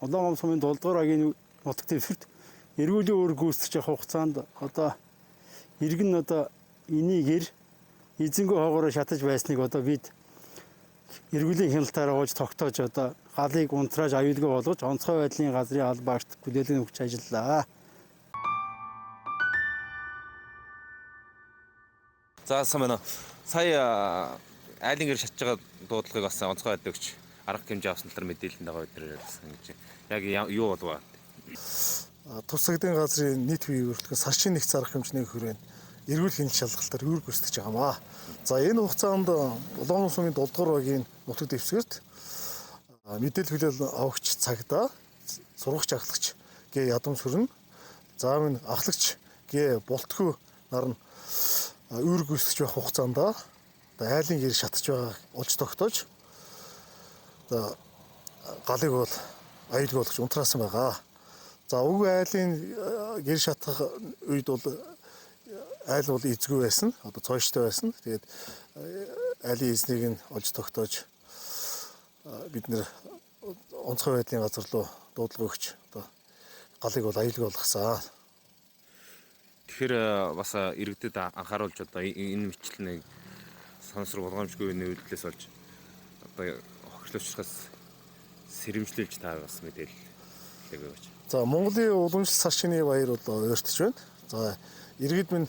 Улаан сумын 7 дугаар агийн нутаг дэвсгэрт эргүүлийн үүрэг гүйцэтгэж явах хугацаанд одоо иргэн одоо энийгээр эзэнгүй хоогоороо шатаж байсныг одоо бид эргүүлийн хяналтаараа ууж тогтоож одоо галыг унтрааж аюулгүй болгож онцгой байдлын газрын албаагт хүлээлгэн өгч ажиллаа. За сайн байна. Сая айлын гэр шатж байгаа дуудлагыг бас онцгой байдлыг өгч арга хэмжээ авсан талаар мэдээлэл байгаа өдрөөр ярьсан гэж. Яг юу болов? Тус цагийн газрын нийт бие бүртгэн сарчин нэгц арга хэмжээний хүрээнд эрүүл хэний шалгалтаар үүрэг гүйцэтгэж байгаамаа. За энэ хугацаанд Улаан сумын 7 дугаар багийн нутаг дэвсгэрт мэдээлэл хүлээл авагч цагдаа, сургагч ахлагч гээ ядам сүрэн, заавын ахлагч гээ болтгүй нар нь үүрэг гүйцэтгэж байх хугацаанд айлын гэр шатаж байгааг олж тогтоож галыг бол аюулгүй болгож унтраасан байгаа. За уг айлын гэр шатах үед бол айл бол эзгүй байсан, одоо цооштой байсан. Тэгээд айлын эзнийг нь олж тогтоож бид нэр онцгой байдлын газар руу дуудлага өгч одоо галыг бол аюулгүй болгосон. Тэгэхээр бас иргэдэд анхааруулж одоо энэ мэтлэгийг сонсрог болгоомжгүй нөлөөллөөс олж одоо хохирлуулчихаас сэрэмжлүүлж та бас мэдээлэл өгөөч. За Монголын уламжлалт сарчны баяр бол ойртож байна. За иргэд минь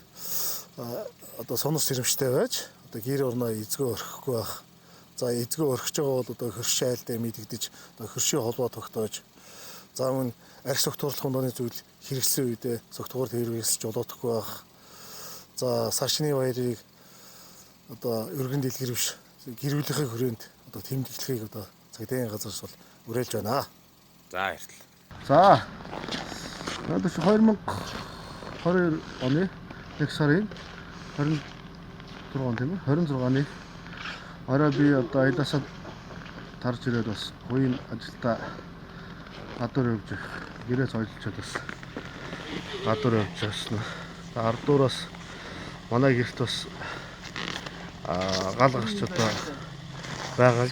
одоо сонор сэрэмжтэй байж одоо гэр орноо эзгүй орхихгүй байх. За эзгүй орхиж байгаа бол одоо хөрш айлдаа мэдэгдэж одоо хөршийн холбоо тогтоож за мөн арх согтуурлах хүндрэлний зүйл хэрэгсэн үедээ согтуугаар хэрэгсэж болоодохгүй байх. За сарчны баярыг одоо өргөн дэлгэрвш гэрүүлэхийн хүрээнд одоо тэмдэглэхийг одоо цагдаагийн газраас бол уриалж байна. За баярлалаа. За одоо 2022 оны 1 сарын 26 он тийм ээ 26-ны орой би одоо аяласад тарж ирээд бас хувийн ажилдаа гадуур явж гэрээс ойлцоод бас гадуур явж байсан. Ардуураас манай гэрт бас гал гарч одоо байгааг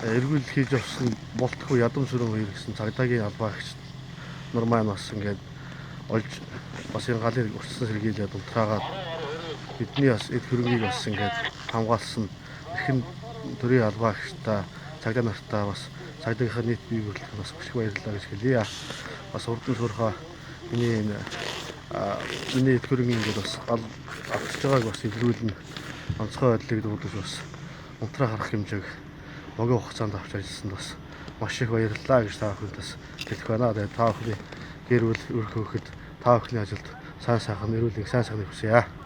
эргүүл хийж явсан болтгүй ядам сүрэн хоёр гэсэн цагдаагийн албаагч нар маань бас ингээд олж бас энэ галыг урьдчилан сэргийлээд унтраагаад бидний бас эд хөрөнгийг бас ингээд хамгаалсан эрхэм төрийн албаагчтай цагдаа нартаа бас цагдаагийнхаа нийт бие бүрэлдэхүүн бас их баярлалаа гэж хэлье. Бас урдын суурхаа миний эд хөрөнгийн ингээд бас гал авчиж байгааг бас илрүүлнэ онцгой байдлыг дуудаж бас унтраа харах хэмжээг богино хугацаанд авч ажилласанд бас маш их баярлалаа гэж та бүхэнд хэлэх байна. Тэгээд та бүхний гэр бүл өрх хөхөд та бүхний ажилд сайн сайхан эрүүл сайн сайхныг хүсье.